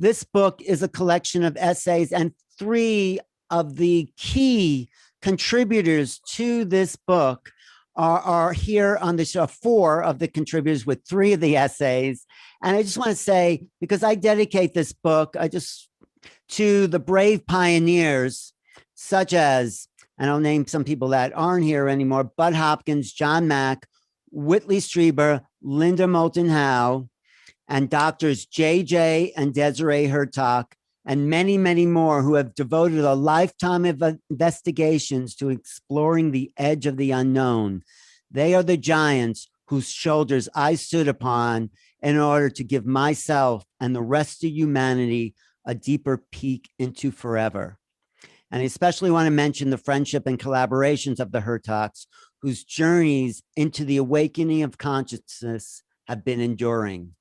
This book is a collection of essays, and three of the key contributors to this book are here on the show. Four of the contributors with three of the essays. And I just want to say, because I dedicate this book to the brave pioneers, such as, and I'll name some people that aren't here anymore, Bud Hopkins, John Mack, Whitley Strieber, Linda Moulton Howe, and doctors JJ and Desiree Hertak, and many, many more who have devoted a lifetime of investigations to exploring the edge of the unknown. They are the giants whose shoulders I stood upon in order to give myself and the rest of humanity a deeper peek into forever. And I especially want to mention the friendship and collaborations of the Hertaks, whose journeys into the awakening of consciousness have been enduring.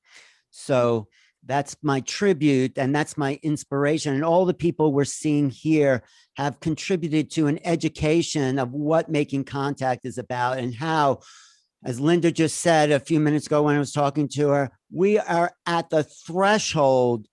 So that's my tribute, and that's my inspiration. And all the people we're seeing here have contributed to an education of what making contact is about, and how, as Linda just said a few minutes ago when I was talking to her, we are at the threshold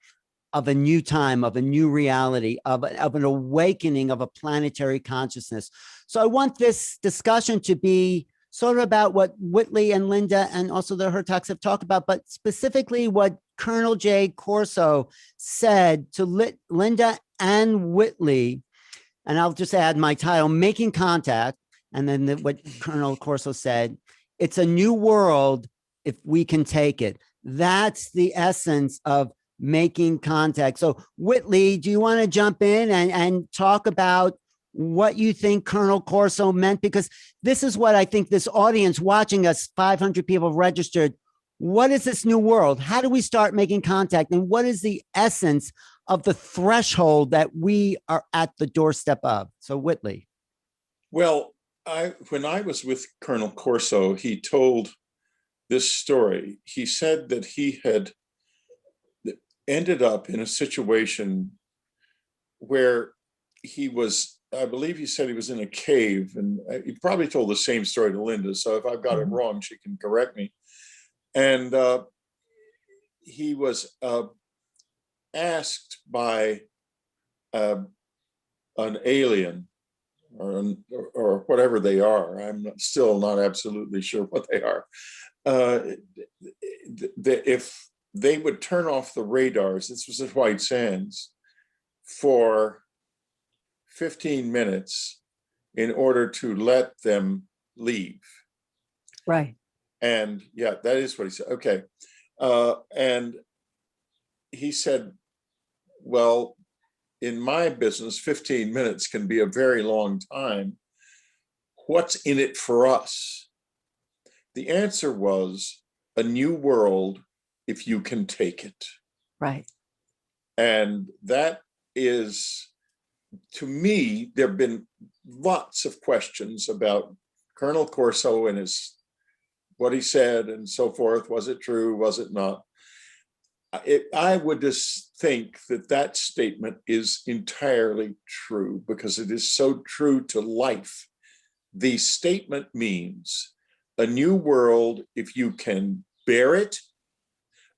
of a new time, of a new reality, of an awakening of a planetary consciousness. So I want this discussion to be sort of about what Whitley and Linda and also the Hertaks have talked about, but specifically what Colonel J. Corso said to Linda and Whitley. And I'll just add my title, Making Contact. And then what Colonel Corso said, it's a new world if we can take it. That's the essence of making contact. So Whitley, do you want to jump in and talk about what you think Colonel Corso meant? Because this is what I think this audience watching us, 500 people registered. What is this new world? How do we start making contact? And what is the essence of the threshold that we are at the doorstep of? So Whitley. Well, when I was with Colonel Corso, he told this story. He said that he had ended up in a situation where he was, I believe he said he was in a cave, and he probably told the same story to Linda. So if I've got it wrong, she can correct me. And he was asked by an alien or whatever they are. I'm still not absolutely sure what they are. If they would turn off the radars, this was at White Sands, for 15 minutes in order to let them leave. Right. And yeah, that is what he said. Okay. And he said, well, in my business, 15 minutes can be a very long time. What's in it for us? The answer was a new world if you can take it. Right. And that is, to me, there have been lots of questions about Colonel Corso and what he said and so forth. Was it true? Was it not? I would just think that statement is entirely true, because it is so true to life. The statement means a new world if you can bear it,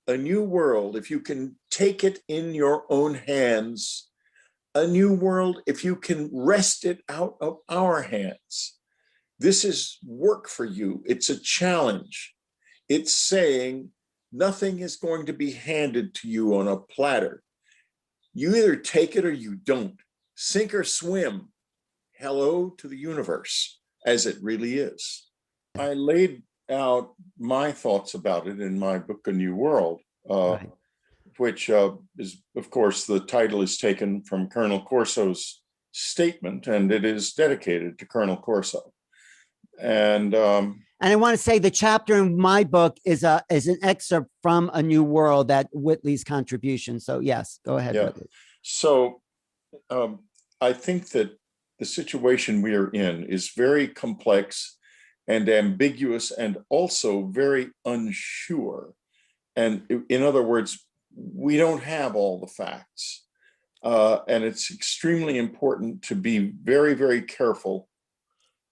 a new world if you can take it in your own hands, a new world if you can wrest it out of our hands. This is work for you. It's a challenge. It's saying nothing is going to be handed to you on a platter. You either take it or you don't. Sink or swim. Hello to the universe, as it really is. I laid out my thoughts about it in my book, A New World, right, which is, of course, the title is taken from Colonel Corso's statement, and it is dedicated to Colonel Corso. And I want to say the chapter in my book is an excerpt from A New World, that Whitley's contribution. So yes, go ahead. Yeah. So I think that the situation we are in is very complex and ambiguous, and also very unsure. And in other words, we don't have all the facts. And it's extremely important to be very, very careful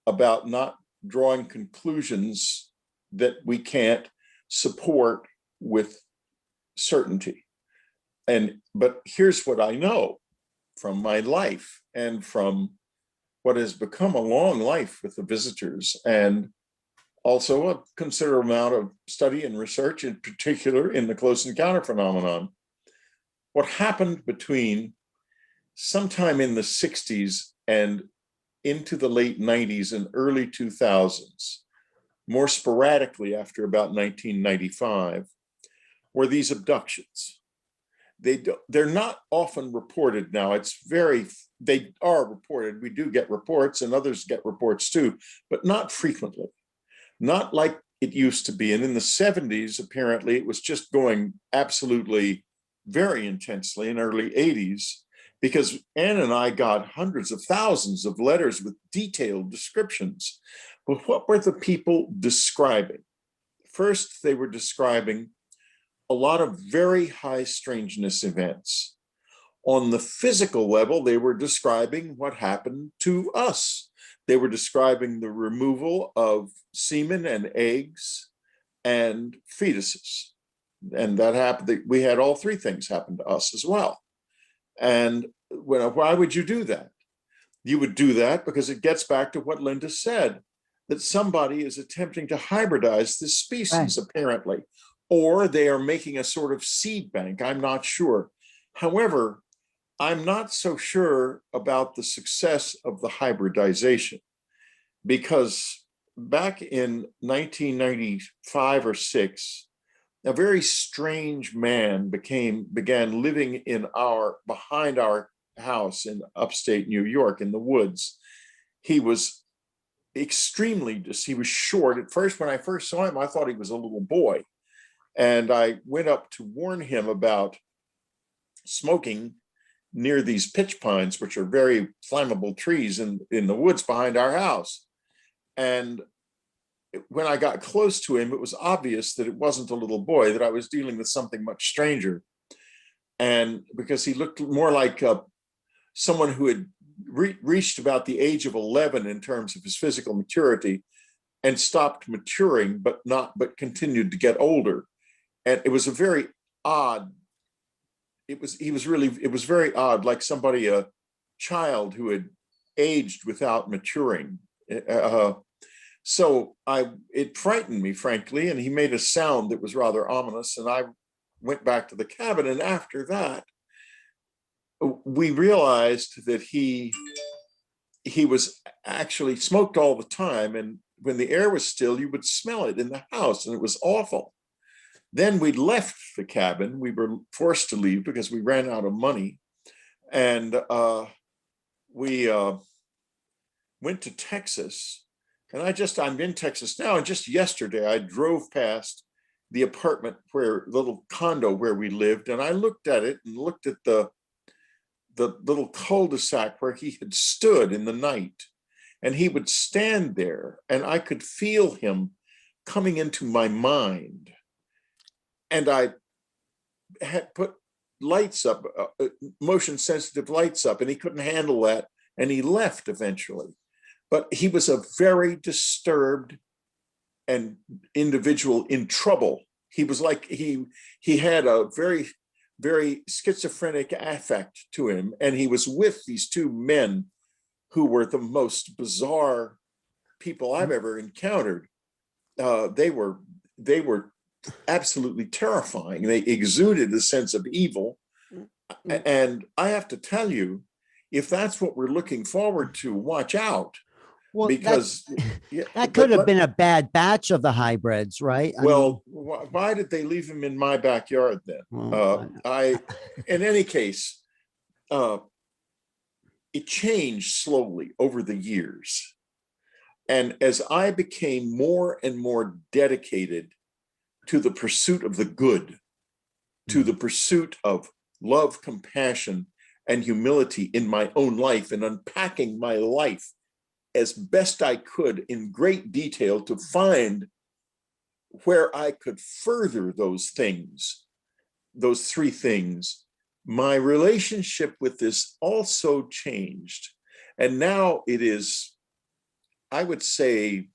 about not drawing conclusions that we can't support with certainty. but here's what I know from my life and from what has become a long life with the visitors, and also a considerable amount of study and research, in particular in the close encounter phenomenon. What happened between sometime in the 60s and into the late 90s and early 2000s, more sporadically after about 1995, were these abductions. They're not often reported now. They are reported. We do get reports, and others get reports too, but not frequently, not like it used to be. And in the 70s, apparently, it was just going absolutely very intensely in early 80s, because Ann and I got hundreds of thousands of letters with detailed descriptions. But what were the people describing? First, they were describing a lot of very high strangeness events. On the physical level, they were describing what happened to us. They were describing the removal of semen and eggs and fetuses. And that happened. We had all three things happen to us as well. And why would you do that? You would do that because it gets back to what Linda said, that somebody is attempting to hybridize this species, right, apparently, or they are making a sort of seed bank. I'm not sure. However, I'm not so sure about the success of the hybridization, because back in 1995 or 6, a very strange man began living behind our house in upstate New York in the woods. He was he was short. At first, when I first saw him, I thought he was a little boy. And I went up to warn him about smoking near these pitch pines, which are very flammable trees in the woods behind our house. And when I got close to him, it was obvious that it wasn't a little boy, that I was dealing with something much stranger. And because he looked more like someone who had reached about the age of 11 in terms of his physical maturity, and stopped maturing, but continued to get older. And it was a very odd, it was very odd, like a child who had aged without maturing. So it frightened me, frankly, and he made a sound that was rather ominous, and I went back to the cabin. And after that, we realized that he was actually smoked all the time, and when the air was still, you would smell it in the house, and it was awful. Then we left the cabin. We were forced to leave because we ran out of money, and we went to Texas. And I'm in Texas now, and just yesterday I drove past the apartment, little condo where we lived, and I looked at it and looked at the little cul-de-sac where he had stood in the night, and he would stand there, and I could feel him coming into my mind. And I had put lights up, motion sensitive lights up, and he couldn't handle that, and he left eventually. But he was a very disturbed and individual in trouble. He was like, he had a very, very schizophrenic affect to him. And he was with these two men who were the most bizarre people I've ever encountered. They were absolutely terrifying. They exuded a sense of evil. And I have to tell you, if that's what we're looking forward to, watch out. Well, because that could have been a bad batch of the hybrids, right? Why did they leave him in my backyard then? In any case, it changed slowly over the years. And as I became more and more dedicated to the pursuit of the good, to the pursuit of love, compassion, and humility in my own life, and unpacking my life as best I could in great detail to find where I could further those things, those three things, my relationship with this also changed. And now it is, I would say,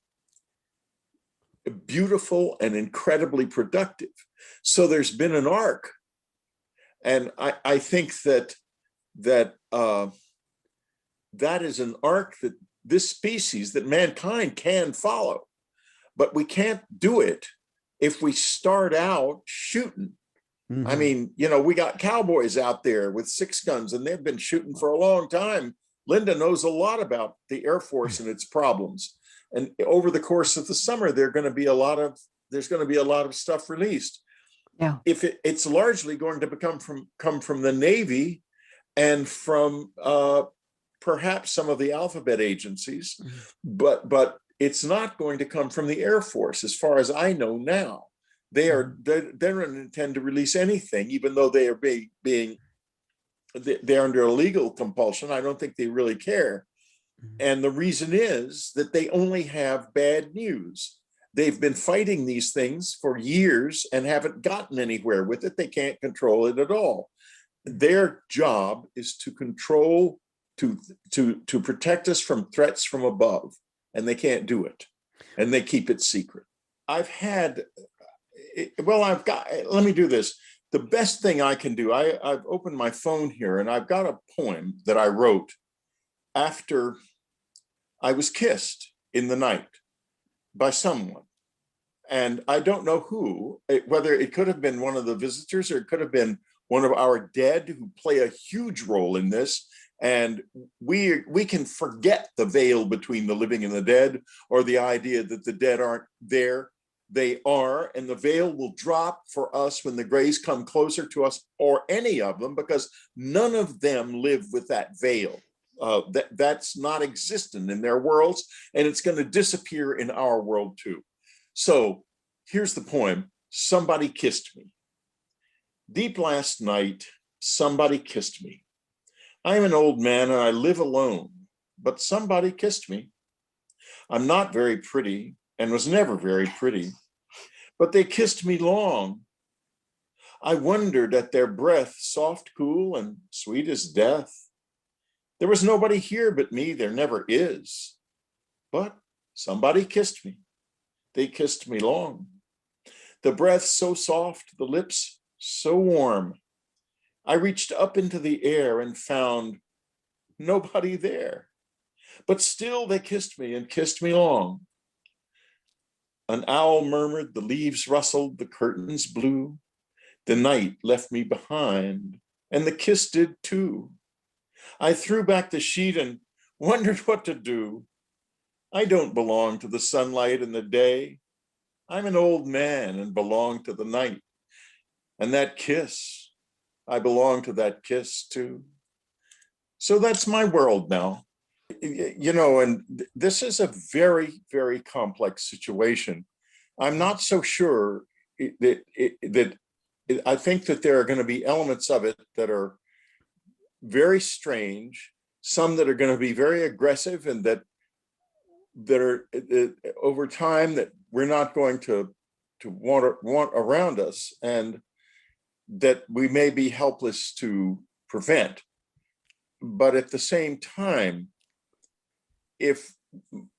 beautiful and incredibly productive. So there's been an arc. And I think that that is an arc that this species, that mankind can follow, but we can't do it if we start out shooting. Mhm. I mean, we got cowboys out there with 6 guns, and they've been shooting for a long time. Linda knows a lot about the Air Force and its problems. And over the course of the summer, there's going to be a lot of stuff released. Yeah. If it's largely going to come from the Navy and from perhaps some of the alphabet agencies, but it's not going to come from the Air Force, as far as I know now. They don't intend to release anything, even though they are they're under a legal compulsion. I don't think they really care. And the reason is that they only have bad news. They've been fighting these things for years and haven't gotten anywhere with it. They can't control it at all. Their job is to control, to protect us from threats from above, and they can't do it. And they keep it secret. Let me do this. The best thing I can do, I've opened my phone here, and I've got a poem that I wrote after I was kissed in the night by someone. And I don't know who, whether it could have been one of the visitors or it could have been one of our dead, who play a huge role in this. And we can forget the veil between the living and the dead, or the idea that the dead aren't there. They are, and the veil will drop for us when the grays come closer to us, or any of them, because none of them live with that veil. That's not existent in their worlds, and it's going to disappear in our world too. So here's the poem. Somebody kissed me. Deep last night, somebody kissed me. I am an old man and I live alone, but somebody kissed me. I'm not very pretty and was never very pretty, but they kissed me long. I wondered at their breath, soft, cool, and sweet as death. There was nobody here but me, there never is. But somebody kissed me. They kissed me long. The breath so soft, the lips so warm. I reached up into the air and found nobody there. But still they kissed me and kissed me long. An owl murmured, the leaves rustled, the curtains blew. The night left me behind, and the kiss did too. I threw back the sheet and wondered what to do. I don't belong to the sunlight and the day. I'm an old man and belong to the night. And that kiss, I belong to that kiss too. So that's my world now. And this is a very, very complex situation. I'm not so sure that I think that there are going to be elements of it that are very strange, some that are going to be very aggressive, and that are over time that we're not going to want around us, and that we may be helpless to prevent. But at the same time, if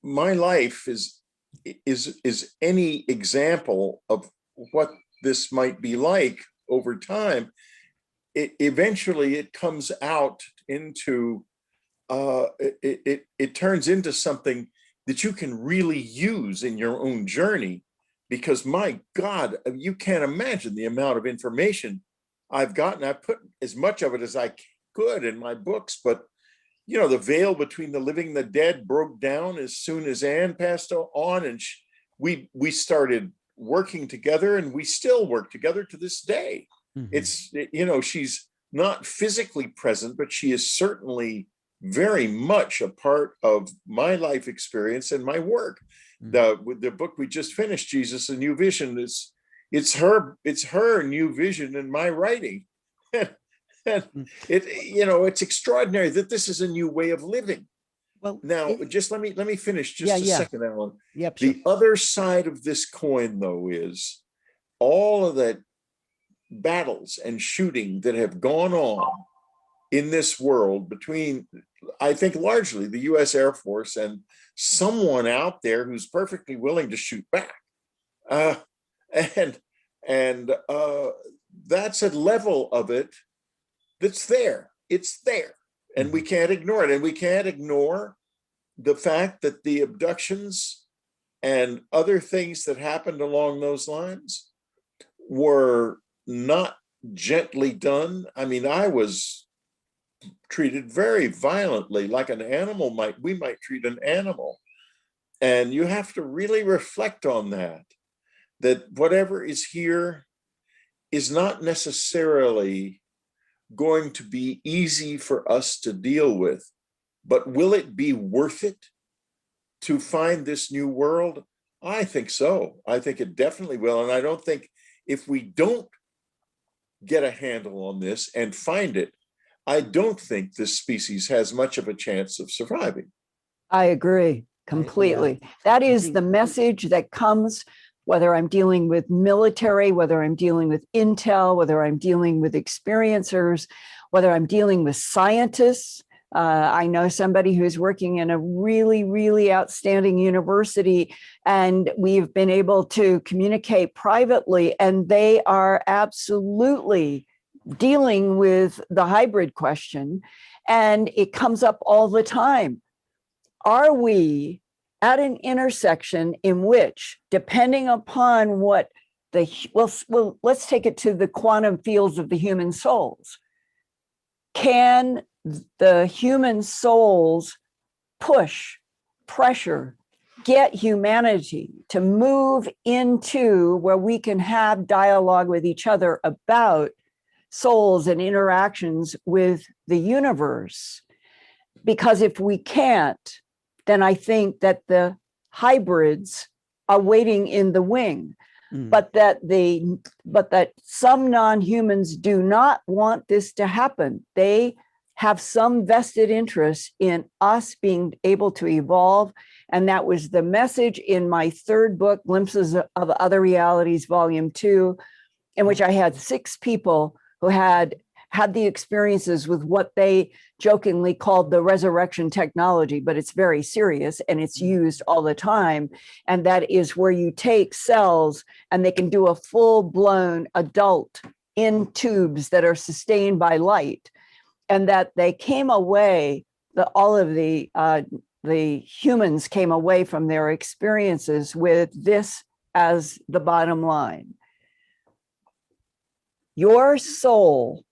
my life is any example of what this might be like over time, eventually it comes out into it turns into something that you can really use in your own journey. Because my God, you can't imagine the amount of information I've gotten. I've put as much of it as I could in my books, but the veil between the living and the dead broke down as soon as Anne passed on, and we started working together, and we still work together to this day. Mm-hmm. It's she's not physically present, but she is certainly very much a part of my life experience and my work. Mm-hmm. The book we just finished, Jesus, A New Vision, it's her new vision in my writing. And it's extraordinary that this is a new way of living. Well, now just let me finish just a second, Alan. Yep, the other side of this coin, though, is all of that battles and shooting that have gone on in this world between, I think, largely the U.S. Air Force and someone out there who's perfectly willing to shoot back, and that's a level of it that's there. It's there. And we can't ignore it. And we can't ignore the fact that the abductions and other things that happened along those lines were not gently done. I mean, I was treated very violently, like an animal we might treat an animal. And you have to really reflect on that whatever is here is not necessarily going to be easy for us to deal with, but will it be worth it to find this new world? I think so. I think it definitely will. And I don't think if we don't get a handle on this and find it, I don't think this species has much of a chance of surviving. I agree completely. That is the message that comes, whether I'm dealing with military, whether I'm dealing with intel, whether I'm dealing with experiencers, whether I'm dealing with scientists. I know somebody who's working in a really, really outstanding university, and we've been able to communicate privately, and they are absolutely dealing with the hybrid question, and it comes up all the time. Are we at an intersection in which, depending upon what let's take it to the quantum fields of the human souls, can the human souls push, pressure, get humanity to move into where we can have dialogue with each other about souls and interactions with the universe? Because if we can't, then I think that the hybrids are waiting in the wing. But that some non-humans do not want this to happen. They have some vested interest in us being able to evolve. And that was the message in my third book, Glimpses of Other Realities, Volume 2, in which I had 6 people who had the experiences with what they jokingly called the resurrection technology, but it's very serious and it's used all the time. And that is where you take cells and they can do a full-blown adult in tubes that are sustained by light. And that they came away, all of the humans came away from their experiences with this as the bottom line. Your soul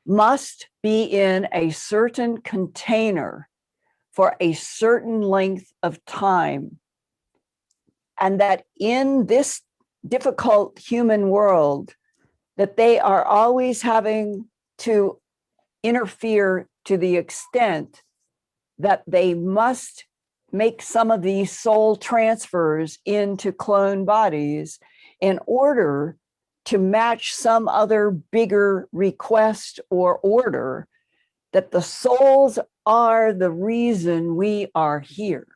must be in a certain container for a certain length of time. And that in this difficult human world, that they are always having to interfere to the extent that they must make some of these soul transfers into clone bodies in order to match some other bigger request or order, that the souls are the reason we are here.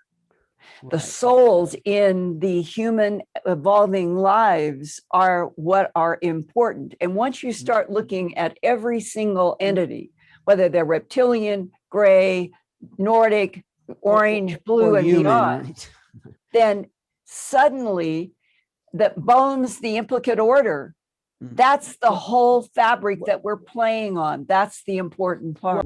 Right. The souls in the human evolving lives are what are important. And once you start looking at every single entity, whether they're reptilian, gray, Nordic, orange, blue, and human, beyond, then suddenly that bones the implicate order. That's the whole fabric that we're playing on. That's the important part.